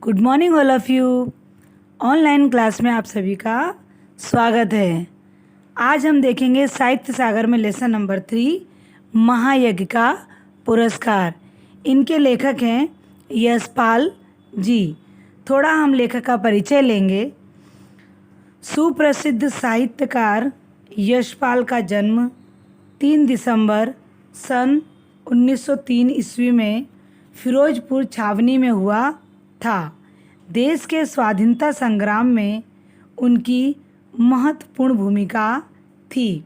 Good morning all of you. Online class में आप सभी का स्वागत है। आज हम देखेंगे साहित्य सागर में लेसन नंबर 3 महायज्ञ का पुरस्कार। इनके लेखक हैं यशपाल जी। थोड़ा हम लेखक का परिचय लेंगे। सुप्रसिद्ध साहित्यकार यशपाल का जन्म 3 दिसंबर सन 1903 ईस्वी में फिरोजपुर छावनी में हुआ था। देश के स्वाधीनता संग्राम में उनकी महत्वपूर्ण भूमिका थी।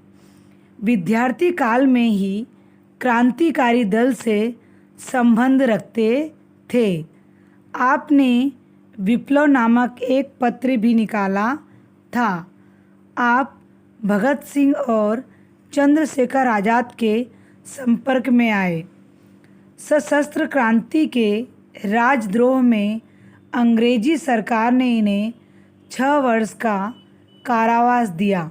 विद्यार्थी काल में ही क्रांतिकारी दल से संबंध रखते थे। आपने विप्लव नामक एक पत्र भी निकाला था। आप भगत सिंह और चंद्रशेखर आज़ाद के संपर्क में आए। सशस्त्र क्रांति के राजद्रोह में अंग्रेजी सरकार ने इन्हें 6 वर्ष का कारावास दिया।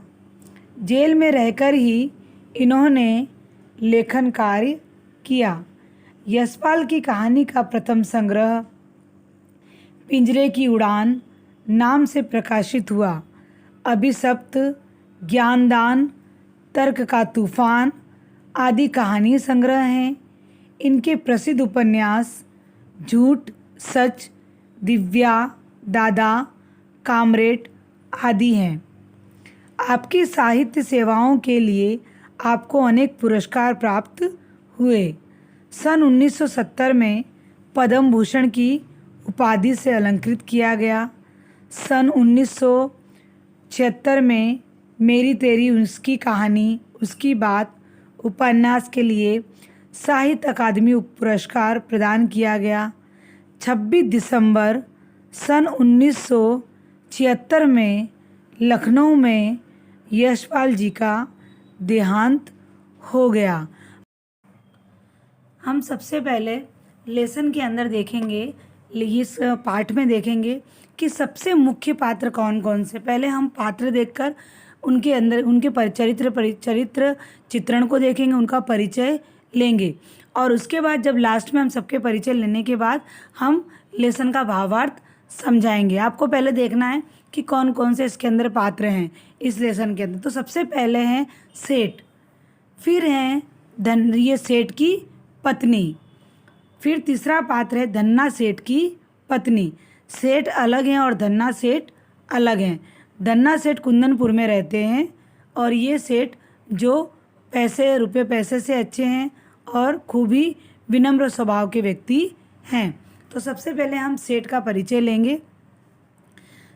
जेल में रहकर ही इन्होंने लेखन कार्य किया। यशपाल की कहानी का प्रथम संग्रह पिंजरे की उड़ान नाम से प्रकाशित हुआ। अभिशप्त, ज्ञानदान, तर्क का तूफान आदि कहानी संग्रह हैं। इनके प्रसिद्ध उपन्यास झूठ सच, दिव्या, दादा, कामरेड आदि हैं। आपकी साहित्य सेवाओं के लिए आपको अनेक पुरस्कार प्राप्त हुए। सन 1970 में पद्म भूषण की उपाधि से अलंकृत किया गया। सन 1976 में मेरी तेरी उसकी कहानी उसकी बात उपन्यास के लिए साहित्य अकादमी पुरस्कार प्रदान किया गया। 26 दिसंबर सन 1976 में लखनऊ में यशपाल जी का देहांत हो गया। हम सबसे पहले लेसन के अंदर देखेंगे, इस पाठ में देखेंगे कि सबसे मुख्य पात्र कौन कौन से। पहले हम पात्र देखकर उनके अंदर उनके चरित्र चित्रण को देखेंगे, उनका परिचय लेंगे और उसके बाद जब लास्ट में हम सबके परिचय लेने के बाद हम लेसन का भावार्थ समझाएंगे। आपको पहले देखना है कि कौन कौन से इसके अंदर पात्र हैं इस लेसन के अंदर। तो सबसे पहले हैं सेठ, फिर हैं ये सेठ की पत्नी, फिर तीसरा पात्र है धन्ना सेठ की पत्नी। सेठ अलग हैं और धन्ना सेठ अलग हैं। धन्ना सेठ कुंदनपुर में रहते हैं और ये सेठ जो रुपए पैसे से अच्छे हैं और खूब ही विनम्र स्वभाव के व्यक्ति हैं। तो सबसे पहले हम सेठ का परिचय लेंगे।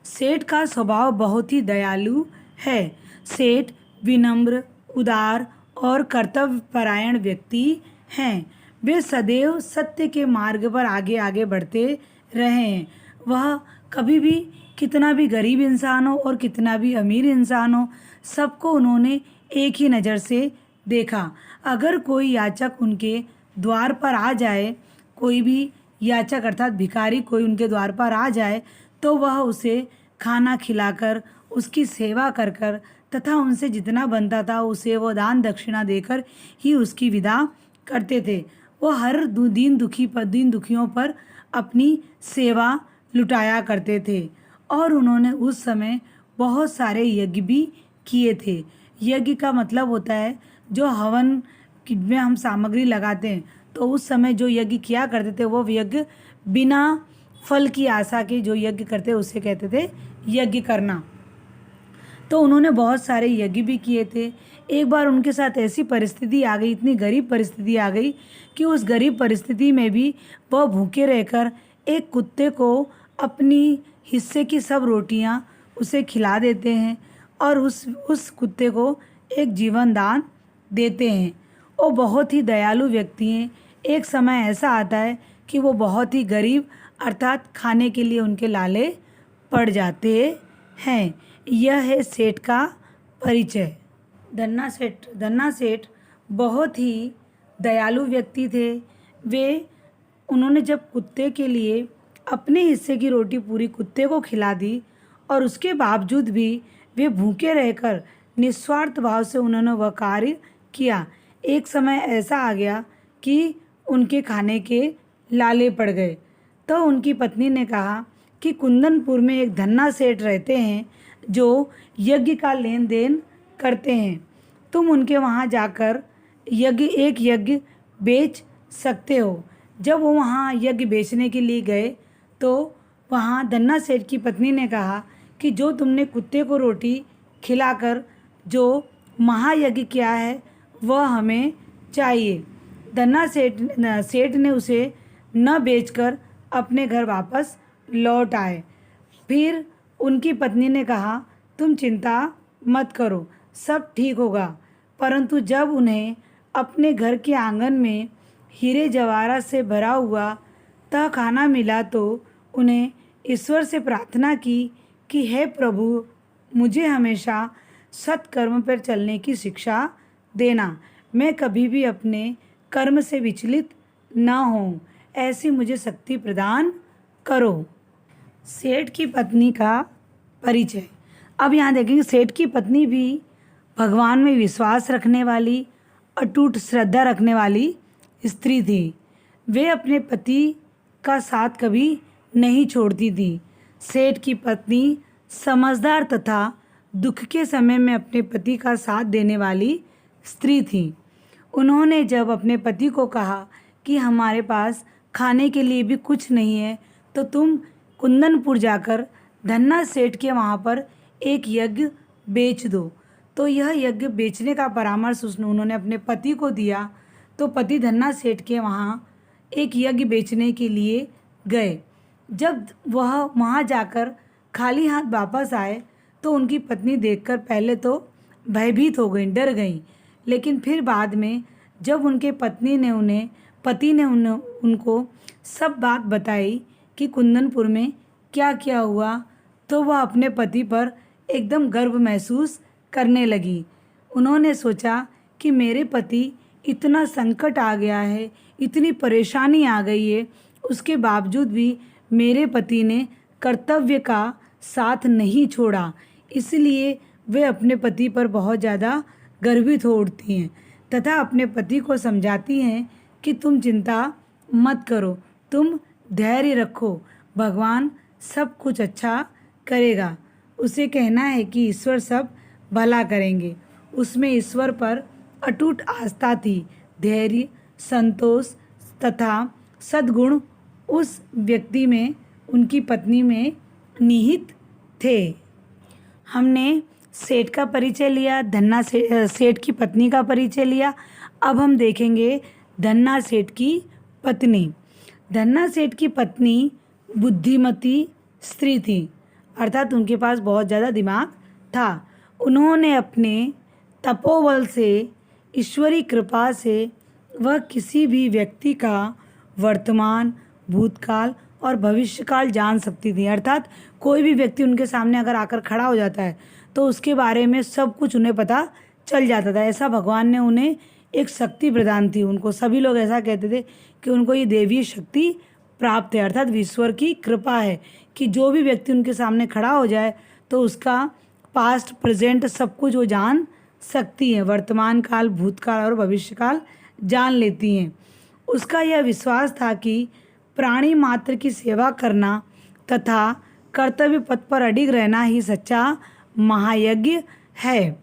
सेठ का स्वभाव बहुत ही दयालु है। सेठ विनम्र, उदार और कर्तव्यपरायण व्यक्ति हैं। वे सदैव सत्य के मार्ग पर आगे आगे बढ़ते रहे हैं। वह कभी भी कितना भी गरीब इंसान हो और कितना भी अमीर इंसान हो, सबको उन्होंने एक ही नज़र से देखा। अगर कोई याचक उनके द्वार पर आ जाए, कोई भी याचक अर्थात भिखारी कोई उनके द्वार पर आ जाए तो वह उसे खाना खिलाकर, उसकी सेवा कर कर तथा उनसे जितना बनता था उसे वो दान दक्षिणा देकर ही उसकी विदा करते थे। वो हर दीन दुखियों पर अपनी सेवा लुटाया करते थे और उन्होंने उस समय बहुत सारे यज्ञ भी किए थे। यज्ञ का मतलब होता है जो हवन में हम सामग्री लगाते हैं, तो उस समय जो यज्ञ किया करते थे वो यज्ञ बिना फल की आशा के जो यज्ञ करते उसे कहते थे यज्ञ करना। तो उन्होंने बहुत सारे यज्ञ भी किए थे। एक बार उनके साथ ऐसी परिस्थिति आ गई, इतनी गरीब परिस्थिति आ गई कि उस गरीब परिस्थिति में भी वह भूखे रहकर एक कुत्ते को अपनी हिस्से की सब रोटियां उसे खिला देते हैं और उस कुत्ते को एक जीवन दान देते हैं। वो बहुत ही दयालु व्यक्ति हैं। एक समय ऐसा आता है कि वो बहुत ही गरीब अर्थात खाने के लिए उनके लाले पड़ जाते हैं। यह है सेठ का परिचय। धन्ना सेठ बहुत ही दयालु व्यक्ति थे। उन्होंने जब कुत्ते के लिए अपने हिस्से की रोटी पूरी कुत्ते को खिला दी और उसके बावजूद भी वे भूखे रहकर निस्वार्थ भाव से उन्होंने वह कार्य किया। एक समय ऐसा आ गया कि उनके खाने के लाले पड़ गए। तो उनकी पत्नी ने कहा कि कुंदनपुर में एक धन्ना सेठ रहते हैं जो यज्ञ का लेन देन करते हैं। तुम उनके वहाँ जाकर एक यज्ञ बेच सकते हो। जब वो वहाँ यज्ञ बेचने के लिए गए तो वहाँ धन्ना सेठ की पत्नी ने कहा कि जो तुमने कुत्ते को रोटी खिलाकर जो महायज्ञ किया है वह हमें चाहिए। धन्ना सेठ ने उसे न बेचकर अपने घर वापस लौट आए। फिर उनकी पत्नी ने कहा, तुम चिंता मत करो, सब ठीक होगा। परंतु जब उन्हें अपने घर के आंगन में हीरे जवाहरात से भरा हुआ तह खाना मिला तो उन्हें ईश्वर से प्रार्थना की कि हे प्रभु, मुझे हमेशा सत्कर्म पर चलने की शिक्षा देना। मैं कभी भी अपने कर्म से विचलित न हूँ, ऐसी मुझे शक्ति प्रदान करो। सेठ की पत्नी का परिचय। अब यहाँ देखेंगे सेठ की पत्नी भी भगवान में विश्वास रखने वाली, अटूट श्रद्धा रखने वाली स्त्री थी। वे अपने पति का साथ कभी नहीं छोड़ती थी। सेठ की पत्नी समझदार तथा दुख के समय में अपने पति का साथ देने वाली स्त्री थी। उन्होंने जब अपने पति को कहा कि हमारे पास खाने के लिए भी कुछ नहीं है तो तुम कुंदनपुर जाकर धन्ना सेठ के वहाँ पर एक यज्ञ बेच दो। तो यह यज्ञ बेचने का परामर्श उन्होंने अपने पति को दिया। तो पति धन्ना सेठ के वहाँ एक यज्ञ बेचने के लिए गए। जब वह वहाँ जाकर खाली हाथ वापस आए तो उनकी पत्नी देखकर पहले तो भयभीत हो गई, डर गई। लेकिन फिर बाद में जब उनके पति ने उनको सब बात बताई कि कुंदनपुर में क्या क्या हुआ तो वह अपने पति पर एकदम गर्व महसूस करने लगी। उन्होंने सोचा कि मेरे पति इतना संकट आ गया है, इतनी परेशानी आ गई है, उसके बावजूद भी मेरे पति ने कर्तव्य का साथ नहीं छोड़ा। इसलिए वे अपने पति पर बहुत ज़्यादा गर्वित हो उठती हैं तथा अपने पति को समझाती हैं कि तुम चिंता मत करो, तुम धैर्य रखो, भगवान सब कुछ अच्छा करेगा। उसे कहना है कि ईश्वर सब भला करेंगे। उसमें ईश्वर पर अटूट आस्था थी। धैर्य, संतोष तथा सद्गुण उस व्यक्ति में, उनकी पत्नी में निहित थे। हमने सेठ का परिचय लिया, धन्ना सेठ की पत्नी का परिचय लिया। अब हम देखेंगे धन्ना सेठ की पत्नी। धन्ना सेठ की पत्नी बुद्धिमती स्त्री थी, अर्थात उनके पास बहुत ज़्यादा दिमाग था। उन्होंने अपने तपोबल से, ईश्वरी कृपा से वह किसी भी व्यक्ति का वर्तमान, भूतकाल और भविष्यकाल जान सकती थी। अर्थात कोई भी व्यक्ति उनके सामने अगर आकर खड़ा हो जाता है तो उसके बारे में सब कुछ उन्हें पता चल जाता था। ऐसा भगवान ने उन्हें एक शक्ति प्रदान थी। उनको सभी लोग ऐसा कहते थे कि उनको ये देवीय शक्ति प्राप्त है, अर्थात ईश्वर की कृपा है कि जो भी व्यक्ति उनके सामने खड़ा हो जाए तो उसका पास्ट, प्रेजेंट सब कुछ वो जान सकती हैं। वर्तमान काल, भूतकाल और भविष्यकाल जान लेती हैं। उसका यह विश्वास था कि प्राणी मात्र की सेवा करना तथा कर्तव्य पथ पर अडिग रहना ही सच्चा महायज्ञ है।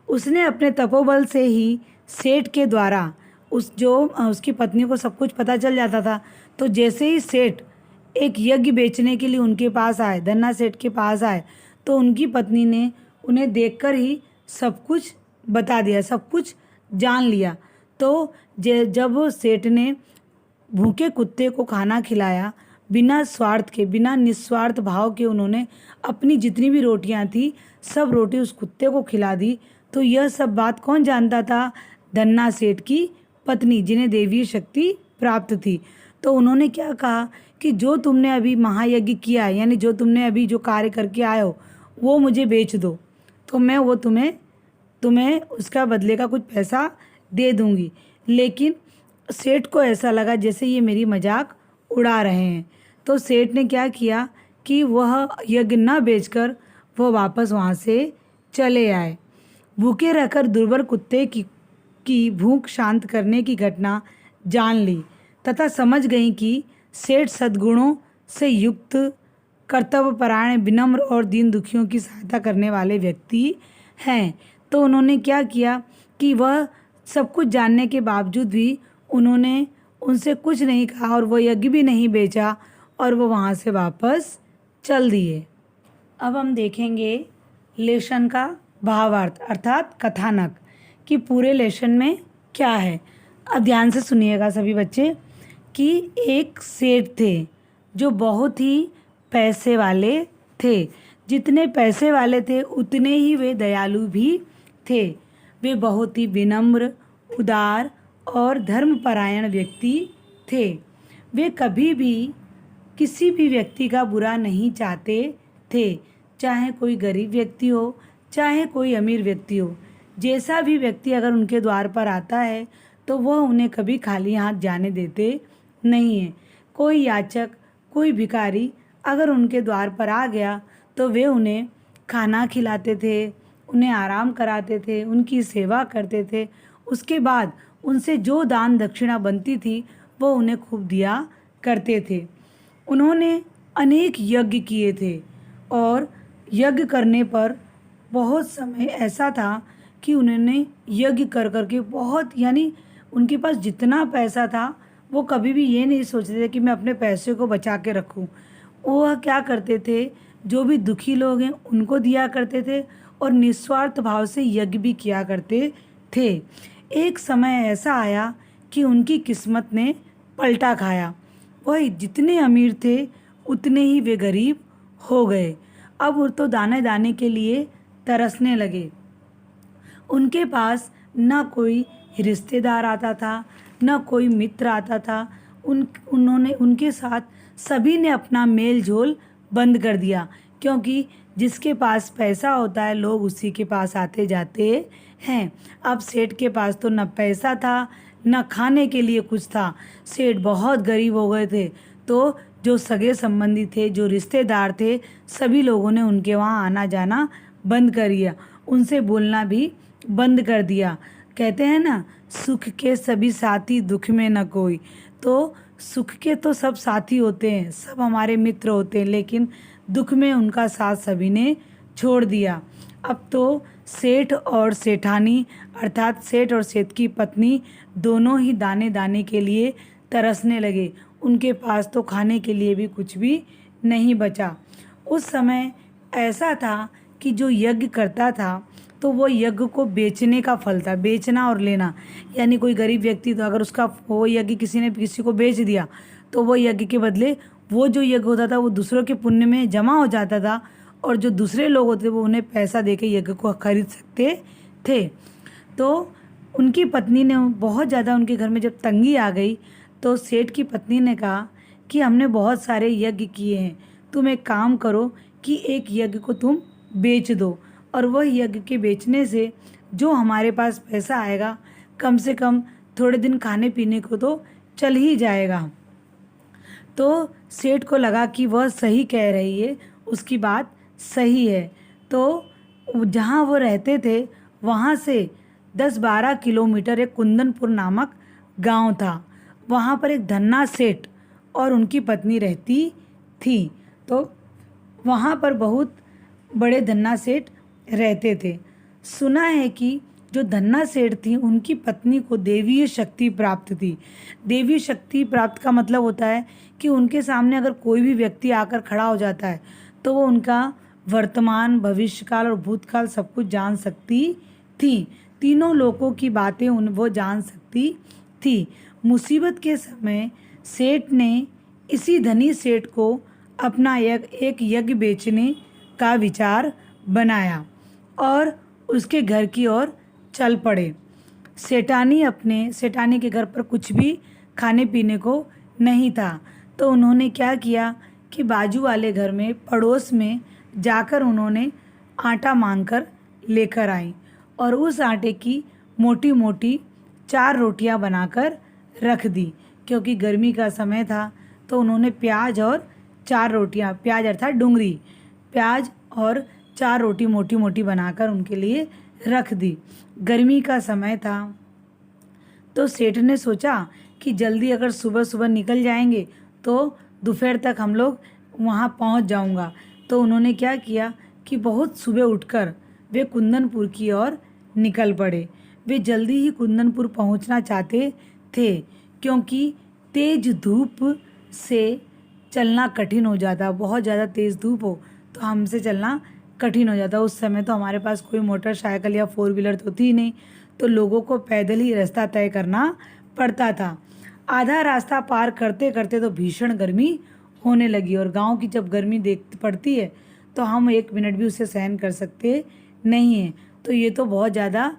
उसने अपने तपोबल से ही सेठ के द्वारा उसकी पत्नी को सब कुछ पता चल जाता था। तो जैसे ही सेठ एक यज्ञ बेचने के लिए उनके पास आए, धन्ना सेठ के पास आए, तो उनकी पत्नी ने उन्हें देखकर ही सब कुछ बता दिया, सब कुछ जान लिया। तो जब सेठ ने भूखे कुत्ते को खाना खिलाया, बिना स्वार्थ के, बिना निस्वार्थ भाव के उन्होंने अपनी जितनी भी रोटियां थी सब रोटी उस कुत्ते को खिला दी। तो यह सब बात कौन जानता था? धन्ना सेठ की पत्नी, जिन्हें देवीय शक्ति प्राप्त थी। तो उन्होंने क्या कहा कि जो तुमने अभी महायज्ञ किया है, यानी जो तुमने अभी जो कार्य करके आए हो वो मुझे बेच दो, तो मैं वो तुम्हें उसका बदले का कुछ पैसा दे दूंगी। लेकिन सेठ को ऐसा लगा जैसे ये मेरी मजाक उड़ा रहे हैं। तो सेठ ने क्या किया कि वह यज्ञ न बेचकर वह वापस वहाँ से चले आए। भूखे रहकर दुर्बल कुत्ते की भूख शांत करने की घटना जान ली तथा समझ गई कि सेठ सद्गुणों से युक्त, कर्तव्यपरायण, विनम्र और दीन दुखियों की सहायता करने वाले व्यक्ति हैं। तो उन्होंने क्या किया कि वह सब कुछ जानने के बावजूद भी उन्होंने उनसे कुछ नहीं कहा और वो यज्ञ भी नहीं बेचा और वो वहाँ से वापस चल दिए। अब हम देखेंगे लेशन का भावार्थ अर्थात कथानक कि पूरे लेशन में क्या है। अब ध्यान से सुनिएगा सभी बच्चे कि एक सेठ थे जो बहुत ही पैसे वाले थे। जितने पैसे वाले थे उतने ही वे दयालु भी थे। वे बहुत ही विनम्र, उदार और धर्मपरायण व्यक्ति थे। वे कभी भी किसी भी व्यक्ति का बुरा नहीं चाहते थे, चाहे कोई गरीब व्यक्ति हो चाहे कोई अमीर व्यक्ति हो। जैसा भी व्यक्ति अगर उनके द्वार पर आता है तो वह उन्हें कभी खाली हाथ जाने देते नहीं हैं। कोई याचक, कोई भिखारी अगर उनके द्वार पर आ गया तो वे उन्हें खाना खिलाते थे, उन्हें आराम कराते थे, उनकी सेवा करते थे। उसके बाद उनसे जो दान दक्षिणा बनती थी वो उन्हें खूब दिया करते थे। उन्होंने अनेक यज्ञ किए थे और यज्ञ करने पर बहुत समय ऐसा था कि उन्होंने यज्ञ कर कर के बहुत, यानी उनके पास जितना पैसा था वो कभी भी ये नहीं सोचते थे कि मैं अपने पैसे को बचा के रखूं। वह क्या करते थे, जो भी दुखी लोग हैं उनको दिया करते थे और निस्वार्थ भाव से यज्ञ भी किया करते थे। एक समय ऐसा आया कि उनकी किस्मत ने पलटा खाया। वह जितने अमीर थे उतने ही वे गरीब हो गए। अब वो तो दाने दाने के लिए तरसने लगे। उनके पास न कोई रिश्तेदार आता था, न कोई मित्र आता था। उन्होंने उनके साथ सभी ने अपना मेल जोल बंद कर दिया, क्योंकि जिसके पास पैसा होता है लोग उसी के पास आते जाते हैं। अब सेठ के पास तो न पैसा था न खाने के लिए कुछ था। सेठ बहुत गरीब हो गए थे, तो जो सगे संबंधी थे, जो रिश्तेदार थे, सभी लोगों ने उनके वहाँ आना जाना बंद कर दिया, उनसे बोलना भी बंद कर दिया। कहते हैं ना, सुख के सभी साथी दुख में न कोई। तो सुख के तो सब साथी होते हैं, सब हमारे मित्र होते हैं, लेकिन दुख में उनका साथ सभी ने छोड़ दिया। अब तो सेठ और सेठानी अर्थात सेठ और सेठ की पत्नी दोनों ही दाने दाने के लिए तरसने लगे। उनके पास तो खाने के लिए भी कुछ भी नहीं बचा। उस समय ऐसा था कि जो यज्ञ करता था तो वो यज्ञ को बेचने का फल था, बेचना और लेना। यानी कोई गरीब व्यक्ति तो अगर उसका वो यज्ञ किसी ने किसी को बेच दिया तो वो यज्ञ के बदले वो जो यज्ञ होता था वो दूसरों के पुण्य में जमा हो जाता था और जो दूसरे लोग होते वो उन्हें पैसा दे के यज्ञ को खरीद सकते थे। तो उनकी पत्नी ने बहुत ज़्यादा, उनके घर में जब तंगी आ गई तो सेठ की पत्नी ने कहा कि हमने बहुत सारे यज्ञ किए हैं, तुम एक काम करो कि एक यज्ञ को तुम बेच दो और वह यज्ञ के बेचने से जो हमारे पास पैसा आएगा कम से कम थोड़े दिन खाने पीने को तो चल ही जाएगा। तो सेठ को लगा कि वह सही कह रही है, उसकी बात सही है। तो जहाँ वो रहते थे वहाँ से 10-12 किलोमीटर एक कुंदनपुर नामक गांव था। वहाँ पर एक धन्ना सेठ और उनकी पत्नी रहती थी। तो वहाँ पर बहुत बड़े धन्ना सेठ रहते थे। सुना है कि जो धन्ना सेठ थी उनकी पत्नी को देवीय शक्ति प्राप्त थी। देवी शक्ति प्राप्त का मतलब होता है कि उनके सामने अगर कोई भी व्यक्ति आकर खड़ा हो जाता है तो वो उनका वर्तमान, भविष्यकाल और भूतकाल सब कुछ जान सकती थी। तीनों लोगों की बातें वो जान सकती थी। मुसीबत के समय सेठ ने इसी धनी सेठ को अपना एक यज्ञ बेचने का विचार बनाया और उसके घर की ओर चल पड़े। सेठानी के घर पर कुछ भी खाने पीने को नहीं था, तो उन्होंने क्या किया कि बाजू वाले घर में, पड़ोस में जाकर उन्होंने आटा मांगकर लेकर आई और उस आटे की मोटी मोटी 4 रोटियां बनाकर रख दी। क्योंकि गर्मी का समय था तो उन्होंने प्याज और 4 रोटियां, प्याज अर्थात डूंगरी, प्याज और 4 रोटी मोटी मोटी बनाकर उनके लिए रख दी। गर्मी का समय था तो सेठ ने सोचा कि जल्दी अगर सुबह सुबह निकल जाएंगे तो दोपहर तक हम लोग वहाँ पहुँच जाऊँगा। तो उन्होंने क्या किया कि बहुत सुबह उठकर वे कुंदनपुर की ओर निकल पड़े। वे जल्दी ही कुंदनपुर पहुँचना चाहते थे, क्योंकि तेज धूप से चलना कठिन हो जाता। बहुत ज़्यादा तेज़ धूप हो तो हमसे चलना कठिन हो जाता। उस समय तो हमारे पास कोई मोटरसाइकिल या फोर व्हीलर तो थी नहीं, तो लोगों को पैदल ही रास्ता तय करना पड़ता था। आधा रास्ता पार करते करते तो भीषण गर्मी होने लगी, और गांव की जब गर्मी देख पड़ती है तो हम 1 मिनट भी उसे सहन कर सकते नहीं हैं। तो ये तो बहुत ज़्यादा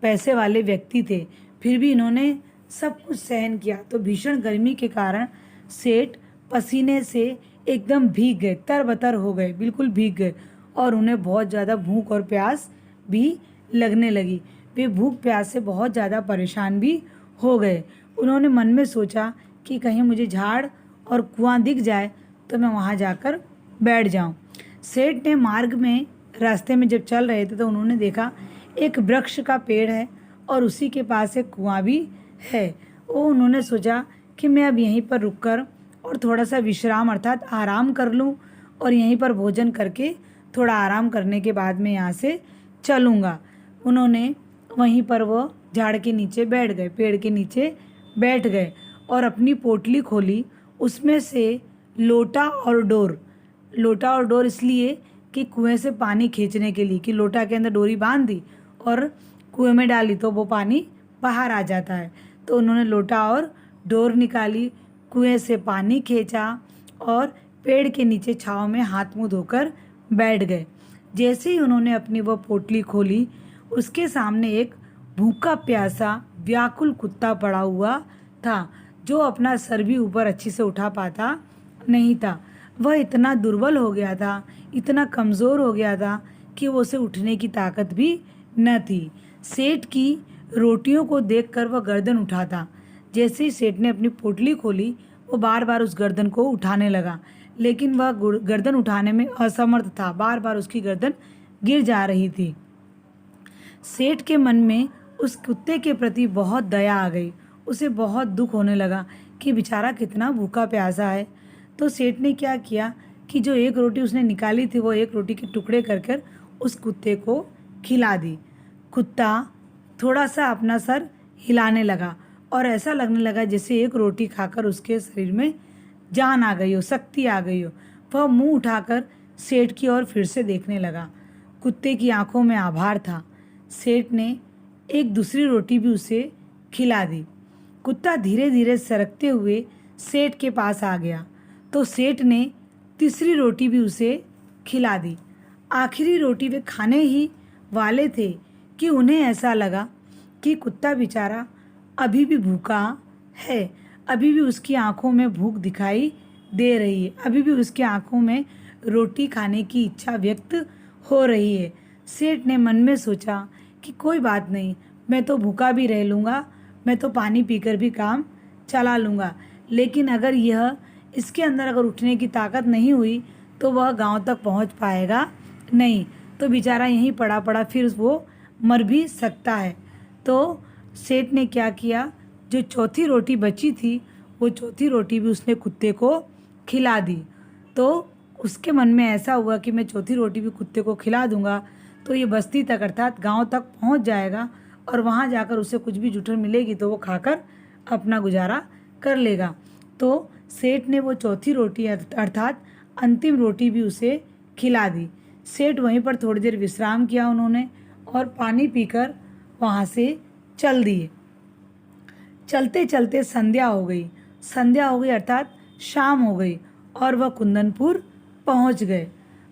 पैसे वाले व्यक्ति थे, फिर भी इन्होंने सब कुछ सहन किया। तो भीषण गर्मी के कारण सेठ पसीने से एकदम भीग गए, तरबतर हो गए, बिल्कुल भीग गए, और उन्हें बहुत ज़्यादा भूख और प्यास भी लगने लगी। वे भूख प्यास से बहुत ज़्यादा परेशान भी हो गए। उन्होंने मन में सोचा कि कहीं मुझे झाड़ और कुआं दिख जाए तो मैं वहाँ जाकर बैठ जाऊँ। सेठ ने मार्ग में रास्ते में जब चल रहे थे तो उन्होंने देखा एक वृक्ष का पेड़ है और उसी के पास एक कुआं भी है। वो उन्होंने सोचा कि मैं अब यहीं पर रुककर और थोड़ा सा विश्राम अर्थात आराम कर लूँ, और यहीं पर भोजन करके थोड़ा आराम करने के बाद मैं यहाँ से चलूँगा। उन्होंने वहीं पर वो झाड़ के नीचे बैठ गए, पेड़ के नीचे बैठ गए और अपनी पोटली खोली। उसमें से लोटा और डोर इसलिए कि कुएं से पानी खींचने के लिए, कि लोटा के अंदर डोरी बांध दी और कुएं में डाली तो वो पानी बाहर आ जाता है। तो उन्होंने लोटा और डोर निकाली, कुएं से पानी खींचा और पेड़ के नीचे छांव में हाथ मुंह धोकर बैठ गए। जैसे ही उन्होंने अपनी वह पोटली खोली, उसके सामने एक भूखा प्यासा व्याकुल कुत्ता पड़ा हुआ था, जो अपना सर भी ऊपर अच्छी से उठा पाता नहीं था। वह इतना दुर्बल हो गया था, इतना कमज़ोर हो गया था कि वो उसे उठने की ताकत भी न थी। सेठ की रोटियों को देखकर वह गर्दन उठाता। जैसे ही सेठ ने अपनी पोटली खोली, वो बार बार उस गर्दन को उठाने लगा, लेकिन वह गर्दन उठाने में असमर्थ था। बार बार उसकी गर्दन गिर जा रही थी। सेठ के मन में उस कुत्ते के प्रति बहुत दया आ गई। उसे बहुत दुख होने लगा कि बेचारा कितना भूखा प्यासा है। तो सेठ ने क्या किया कि जो एक रोटी उसने निकाली थी, वो एक रोटी के टुकड़े कर कर उस कुत्ते को खिला दी। कुत्ता थोड़ा सा अपना सर हिलाने लगा और ऐसा लगने लगा जैसे एक रोटी खाकर उसके शरीर में जान आ गई हो, शक्ति आ गई हो। वह मुंह उठाकर सेठ की ओर फिर से देखने लगा। कुत्ते की आंखों में आभार था। सेठ ने एक दूसरी रोटी भी उसे खिला दी। कुत्ता धीरे धीरे सरकते हुए सेठ के पास आ गया, तो सेठ ने तीसरी रोटी भी उसे खिला दी। आखिरी रोटी वे खाने ही वाले थे कि उन्हें ऐसा लगा कि कुत्ता बेचारा अभी भी भूखा है, अभी भी उसकी आंखों में भूख दिखाई दे रही है, अभी भी उसकी आंखों में रोटी खाने की इच्छा व्यक्त हो रही है। सेठ ने मन में सोचा कि कोई बात नहीं, मैं तो भूखा भी रह लूँगा, मैं तो पानी पीकर भी काम चला लूँगा, लेकिन अगर इसके अंदर अगर उठने की ताकत नहीं हुई तो वह गांव तक पहुंच पाएगा नहीं, तो बेचारा यहीं पड़ा पड़ा फिर वो मर भी सकता है। तो सेठ ने क्या किया, जो चौथी रोटी बची थी वो चौथी रोटी भी उसने कुत्ते को खिला दी। तो उसके मन में ऐसा हुआ कि मैं चौथी रोटी भी कुत्ते को खिला दूंगा तो ये बस्ती तक अर्थात गांव तक पहुंच जाएगा, और वहां जाकर उसे कुछ भी जुठन मिलेगी तो वो खाकर अपना गुजारा कर लेगा। तो सेठ ने वो चौथी रोटी अर्थात अंतिम रोटी भी उसे खिला दी। सेठ वहीं पर थोड़ी देर विश्राम किया उन्होंने, और पानी पीकर वहाँ से चल दिए। चलते चलते संध्या हो गई अर्थात शाम हो गई, और वह कुंदनपुर पहुँच गए।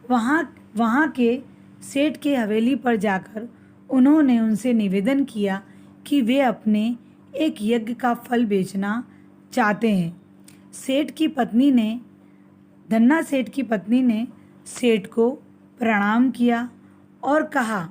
वहाँ के सेठ के हवेली पर जाकर उन्होंने उनसे निवेदन किया कि वे अपने एक यज्ञ का फल बेचना चाहते हैं। धन्ना सेठ की पत्नी ने सेठ को प्रणाम किया और कहा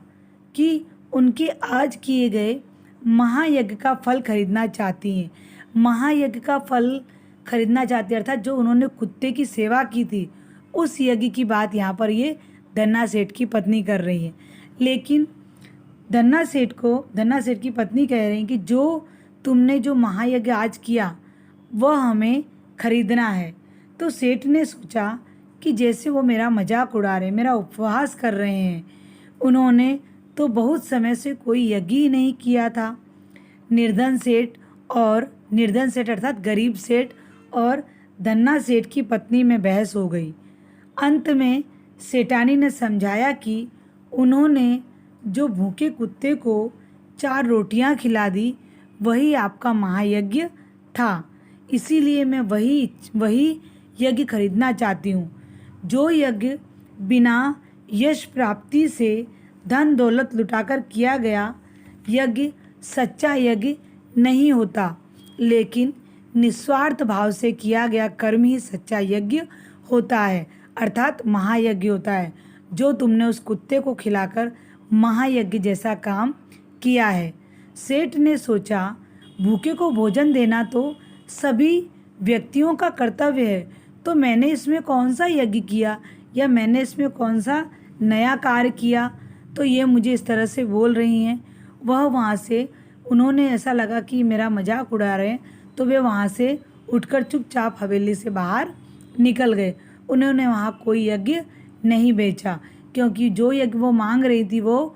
कि उनके आज किए गए महायज्ञ का फल खरीदना चाहती हैं। महायज्ञ का फल खरीदना चाहती है अर्थात जो उन्होंने कुत्ते की सेवा की थी उस यज्ञ की बात यहाँ पर ये धन्ना सेठ की पत्नी कर रही है। लेकिन धन्ना सेठ की पत्नी कह रही कि जो तुमने जो महायज्ञ आज किया वह हमें खरीदना है। तो सेठ ने सोचा कि जैसे वो मेरा मजाक उड़ा रहे, मेरा उपहास कर रहे हैं। उन्होंने तो बहुत समय से कोई यज्ञ ही नहीं किया था। निर्धन सेठ अर्थात गरीब सेठ और धन्ना सेठ की पत्नी में बहस हो गई। अंत में सेठानी ने समझाया कि उन्होंने जो भूखे कुत्ते को 4 रोटियां खिला दी वही आपका महायज्ञ था। इसीलिए मैं वही यज्ञ खरीदना चाहती हूँ। जो यज्ञ बिना यश प्राप्ति से धन दौलत लुटाकर किया गया यज्ञ सच्चा यज्ञ नहीं होता, लेकिन निस्वार्थ भाव से किया गया कर्म ही सच्चा यज्ञ होता है, अर्थात महायज्ञ होता है। जो तुमने उस कुत्ते को खिलाकर महायज्ञ जैसा काम किया है। सेठ ने सोचा, भूखे को भोजन देना तो सभी व्यक्तियों का कर्तव्य है, तो मैंने इसमें कौन सा यज्ञ किया या मैंने इसमें कौन सा नया कार्य किया, तो ये मुझे इस तरह से बोल रही हैं। वह वहाँ से, उन्होंने ऐसा लगा कि मेरा मजाक उड़ा रहे हैं, तो वे वहाँ से उठकर चुपचाप हवेली से बाहर निकल गए। उन्होंने वहाँ कोई यज्ञ नहीं बेचा, क्योंकि जो यज्ञ वो मांग रही थी वो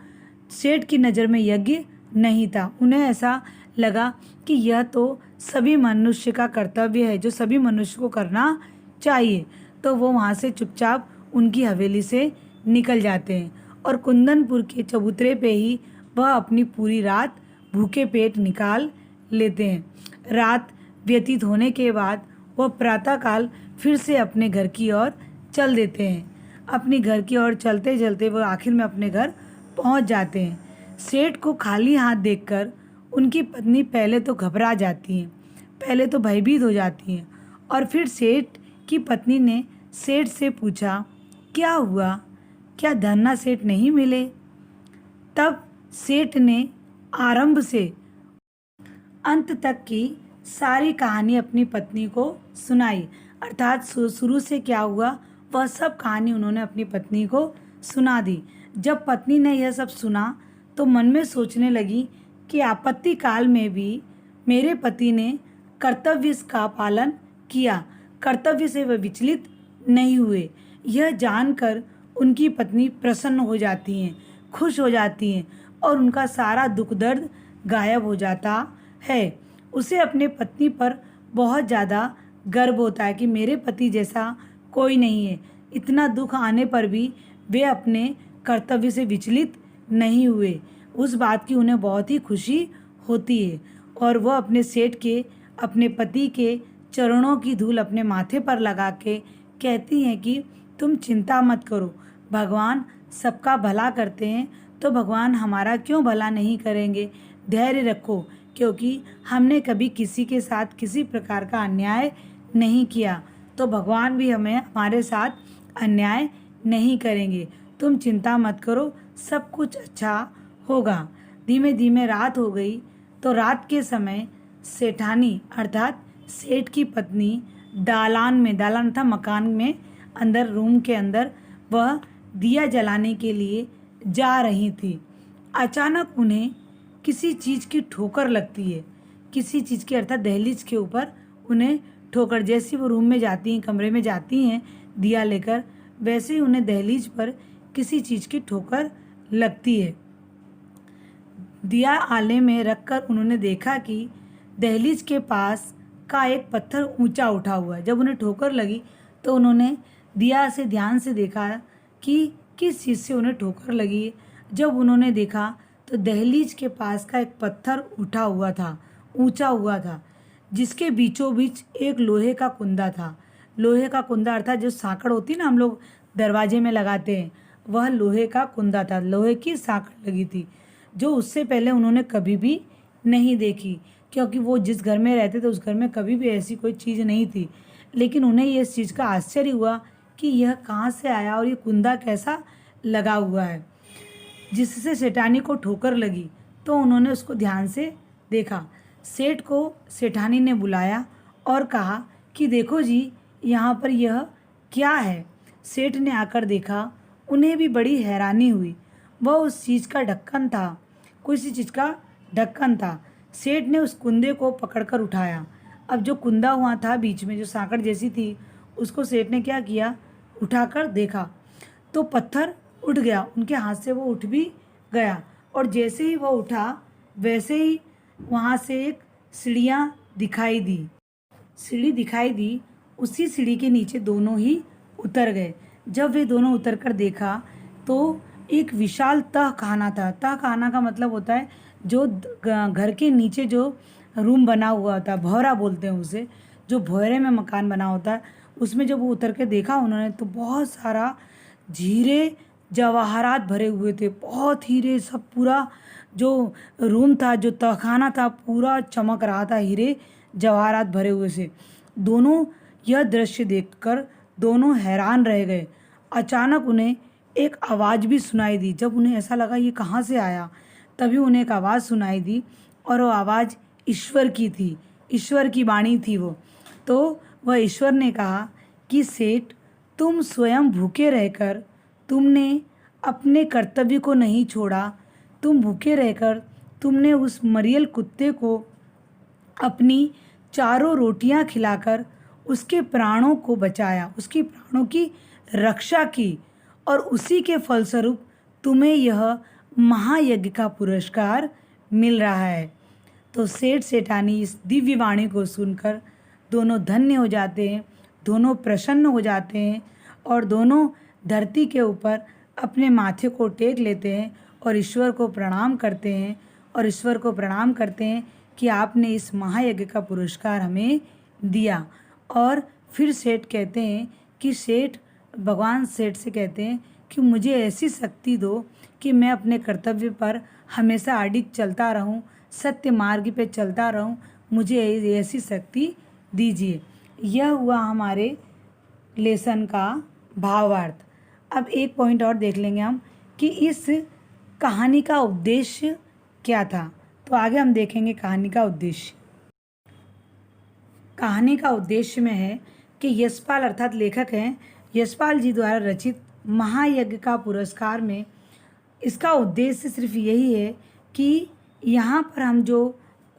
सेठ की नज़र में यज्ञ नहीं था। उन्हें ऐसा लगा कि यह तो सभी मनुष्य का कर्तव्य है, जो सभी मनुष्य को करना चाहिए। तो वो वहाँ से चुपचाप उनकी हवेली से निकल जाते हैं और कुंदनपुर के चबूतरे पे ही वह अपनी पूरी रात भूखे पेट निकाल लेते हैं। रात व्यतीत होने के बाद वह प्रातःकाल फिर से अपने घर की ओर चल देते हैं। अपने घर की ओर चलते चलते वह आखिर में अपने घर पहुंच जाते हैं। सेठ को खाली हाथ देखकर उनकी पत्नी पहले तो घबरा जाती हैं, पहले तो भयभीत हो जाती हैं, और फिर सेठ की पत्नी ने सेठ से पूछा, क्या हुआ, क्या धन्ना सेठ नहीं मिले? तब सेठ ने आरंभ से अंत तक की सारी कहानी अपनी पत्नी को सुनाई, अर्थात शुरू से क्या हुआ वह सब कहानी उन्होंने अपनी पत्नी को सुना दी। जब पत्नी ने यह सब सुना तो मन में सोचने लगी कि आपत्ति काल में भी मेरे पति ने कर्तव्य का पालन किया, कर्तव्य से वह विचलित नहीं हुए। यह जानकर उनकी पत्नी प्रसन्न हो जाती हैं, खुश हो जाती हैं और उनका सारा दुख दर्द गायब हो जाता है। उसे अपने पत्नी पर बहुत ज़्यादा गर्व होता है कि मेरे पति जैसा कोई नहीं है। इतना दुख आने पर भी वे अपने कर्तव्य से विचलित नहीं हुए। उस बात की उन्हें बहुत ही खुशी होती है और वह अपने सेठ के, अपने पति के चरणों की धूल अपने माथे पर लगा के कहती हैं कि तुम चिंता मत करो, भगवान सबका भला करते हैं, तो भगवान हमारा क्यों भला नहीं करेंगे। धैर्य रखो, क्योंकि हमने कभी किसी के साथ किसी प्रकार का अन्याय नहीं किया, तो भगवान भी हमारे साथ अन्याय नहीं करेंगे। तुम चिंता मत करो, सब कुछ अच्छा होगा। धीमे धीमे रात हो गई। तो रात के समय सेठानी अर्थात सेठ की पत्नी दालान था, मकान में अंदर, रूम के अंदर वह दिया जलाने के लिए जा रही थी। अचानक उन्हें किसी चीज़ की ठोकर लगती है, किसी चीज़ की, अर्थात दहलीज के ऊपर उन्हें ठोकर। जैसे वो रूम में जाती हैं, कमरे में जाती हैं दिया लेकर, वैसे ही उन्हें दहलीज पर किसी चीज़ की ठोकर लगती है। दिया आले में रखकर उन्होंने देखा कि दहलीज के पास का एक पत्थर ऊंचा उठा हुआ है। जब उन्हें ठोकर लगी तो उन्होंने दिया से ध्यान से देखा कि किस चीज़ से उन्हें ठोकर लगी। जब उन्होंने देखा तो दहलीज के पास का एक पत्थर उठा हुआ था, ऊंचा हुआ था, जिसके बीचों बीच एक लोहे का कुंदा था। लोहे का कुंदा अर्थात जो सांकड़ होती ना हम लोग दरवाजे में लगाते हैं, वह लोहे का कुंदा था, लोहे की सांकड़ लगी थी, जो उससे पहले उन्होंने कभी भी नहीं देखी, क्योंकि वो जिस घर में रहते थे उस घर में कभी भी ऐसी कोई चीज़ नहीं थी। लेकिन उन्हें ये इस चीज़ का आश्चर्य हुआ कि यह कहाँ से आया और ये कुंदा कैसा लगा हुआ है, जिससे सेठानी को ठोकर लगी। तो उन्होंने उसको ध्यान से देखा। सेठ को सेठानी ने बुलाया और कहा कि देखो जी, यहाँ पर यह क्या है। सेठ ने आकर देखा, उन्हें भी बड़ी हैरानी हुई। वह उस चीज़ का ढक्कन था, किसी चीज़ का ढक्कन था। सेठ ने उस कुंदे को पकड़कर उठाया। अब जो कुंदा हुआ था बीच में, जो सांकड़ जैसी थी, उसको सेठ ने क्या किया, उठाकर देखा तो पत्थर उठ गया, उनके हाथ से वो उठ भी गया। और जैसे ही वो उठा वैसे ही वहाँ से एक सीढ़ियाँ दिखाई दी, सीढ़ी दिखाई दी, उसी सीढ़ी के नीचे दोनों ही उतर गए। जब वे दोनों उतर कर देखा तो एक विशाल तह खाना था। तह खाना का मतलब होता है जो घर के नीचे जो रूम बना हुआ होता है, भौरा बोलते हैं उसे, जो भौरे में मकान बना होता है, उसमें जब वो उतर के देखा उन्होंने तो बहुत सारा हीरे जवाहरात भरे हुए थे, बहुत हीरे, सब पूरा जो रूम था, जो तहखाना था, पूरा चमक रहा था हीरे जवाहरात भरे हुए से। दोनों यह दृश्य देखकर दोनों हैरान रह गए। अचानक उन्हें एक आवाज़ भी सुनाई दी। जब उन्हें ऐसा लगा ये कहाँ से आया, तभी उन्हें एक आवाज़ सुनाई दी और वो आवाज़ ईश्वर की थी, ईश्वर की वाणी थी वो। तो वह ईश्वर ने कहा कि सेठ, तुम स्वयं भूखे रहकर तुमने अपने कर्तव्य को नहीं छोड़ा, तुम भूखे रहकर तुमने उस मरियल कुत्ते को अपनी चारों रोटियां खिलाकर उसके प्राणों को बचाया, उसकी प्राणों की रक्षा की, और उसी के फलस्वरूप तुम्हें यह महायज्ञ का पुरस्कार मिल रहा है। तो सेठ सेठानी इस दिव्य वाणी को सुनकर दोनों धन्य हो जाते हैं, दोनों प्रसन्न हो जाते हैं और दोनों धरती के ऊपर अपने माथे को टेक लेते हैं और ईश्वर को प्रणाम करते हैं, और ईश्वर को प्रणाम करते हैं कि आपने इस महायज्ञ का पुरस्कार हमें दिया। और फिर सेठ कहते हैं कि सेठ, भगवान सेठ से कहते हैं कि मुझे ऐसी शक्ति दो कि मैं अपने कर्तव्य पर हमेशा अडिग चलता रहूं, सत्य मार्ग पे चलता रहूं, मुझे ऐसी शक्ति दीजिए। यह हुआ हमारे लेसन का भावार्थ। अब एक पॉइंट और देख लेंगे हम कि इस कहानी का उद्देश्य क्या था। तो आगे हम देखेंगे कहानी का उद्देश्य। कहानी का उद्देश्य में है कि यशपाल अर्थात लेखक हैं, यशपाल जी द्वारा रचित महायज्ञ का पुरस्कार में इसका उद्देश्य सिर्फ यही है कि यहाँ पर हम जो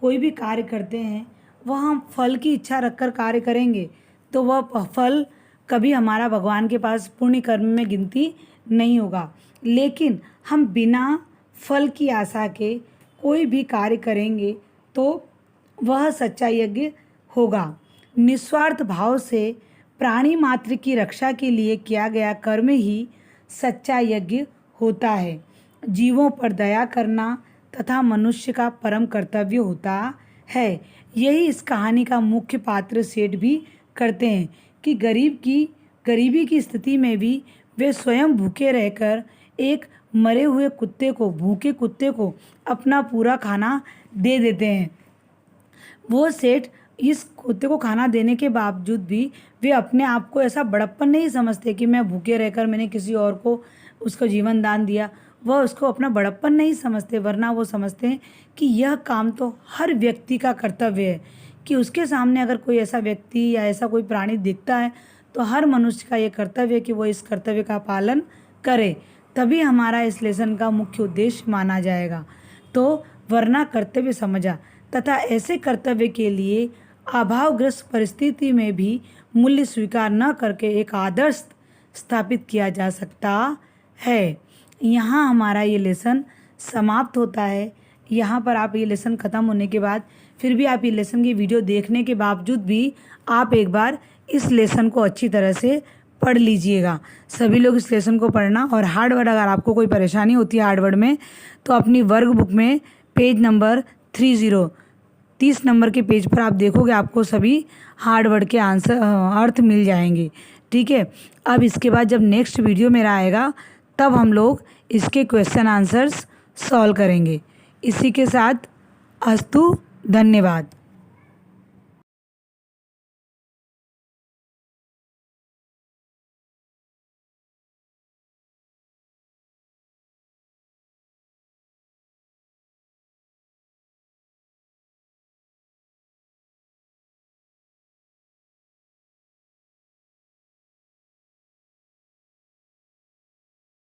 कोई भी कार्य करते हैं वह हम फल की इच्छा रखकर कार्य करेंगे तो वह फल कभी हमारा भगवान के पास पुण्य कर्म में गिनती नहीं होगा। लेकिन हम बिना फल की आशा के कोई भी कार्य करेंगे तो वह सच्चा यज्ञ होगा। निस्वार्थ भाव से प्राणी मात्र की रक्षा के लिए किया गया कर्म ही सच्चा यज्ञ होता है। जीवों पर दया करना तथा मनुष्य का परम कर्तव्य होता है। यही इस कहानी का मुख्य पात्र सेठ भी करते हैं कि गरीबी की स्थिति में भी वे स्वयं भूखे रहकर एक मरे हुए कुत्ते को, भूखे कुत्ते को अपना पूरा खाना दे देते हैं। वो सेठ इस कुत्ते को खाना देने के बावजूद भी वे अपने आप को ऐसा बड़प्पन नहीं समझते कि मैं भूखे रहकर मैंने किसी और को उसको जीवन दान दिया। वह उसको अपना बड़प्पन नहीं समझते, वरना वो समझते हैं कि यह काम तो हर व्यक्ति का कर्तव्य है कि उसके सामने अगर कोई ऐसा व्यक्ति या ऐसा कोई प्राणी दिखता है तो हर मनुष्य का ये कर्तव्य है कि वो इस कर्तव्य का पालन करे, तभी हमारा इस लेसन का मुख्य उद्देश्य माना जाएगा। तो वरना कर्तव्य समझा तथा ऐसे कर्तव्य के लिए अभावग्रस्त परिस्थिति में भी मूल्य स्वीकार न करके एक आदर्श स्थापित किया जा सकता है। यहाँ हमारा ये लेसन समाप्त होता है। यहाँ पर आप ये लेसन ख़त्म होने के बाद फिर भी आप ये लेसन की वीडियो देखने के बावजूद भी आप एक बार इस लेसन को अच्छी तरह से पढ़ लीजिएगा। सभी लोग इस लेसन को पढ़ना। और हार्ड वर्ड, अगर आपको कोई परेशानी होती है हार्ड वर्ड में तो अपनी वर्क बुक में पेज नंबर 30 नंबर के पेज पर आप देखोगे आपको सभी हार्ड वर्ड के आंसर अर्थ मिल जाएंगे। ठीक है, अब इसके बाद जब नेक्स्ट वीडियो मेरा आएगा तब हम लोग इसके क्वेश्चन आंसर्स सॉल्व करेंगे। इसी के साथ अस्तु, धन्यवाद।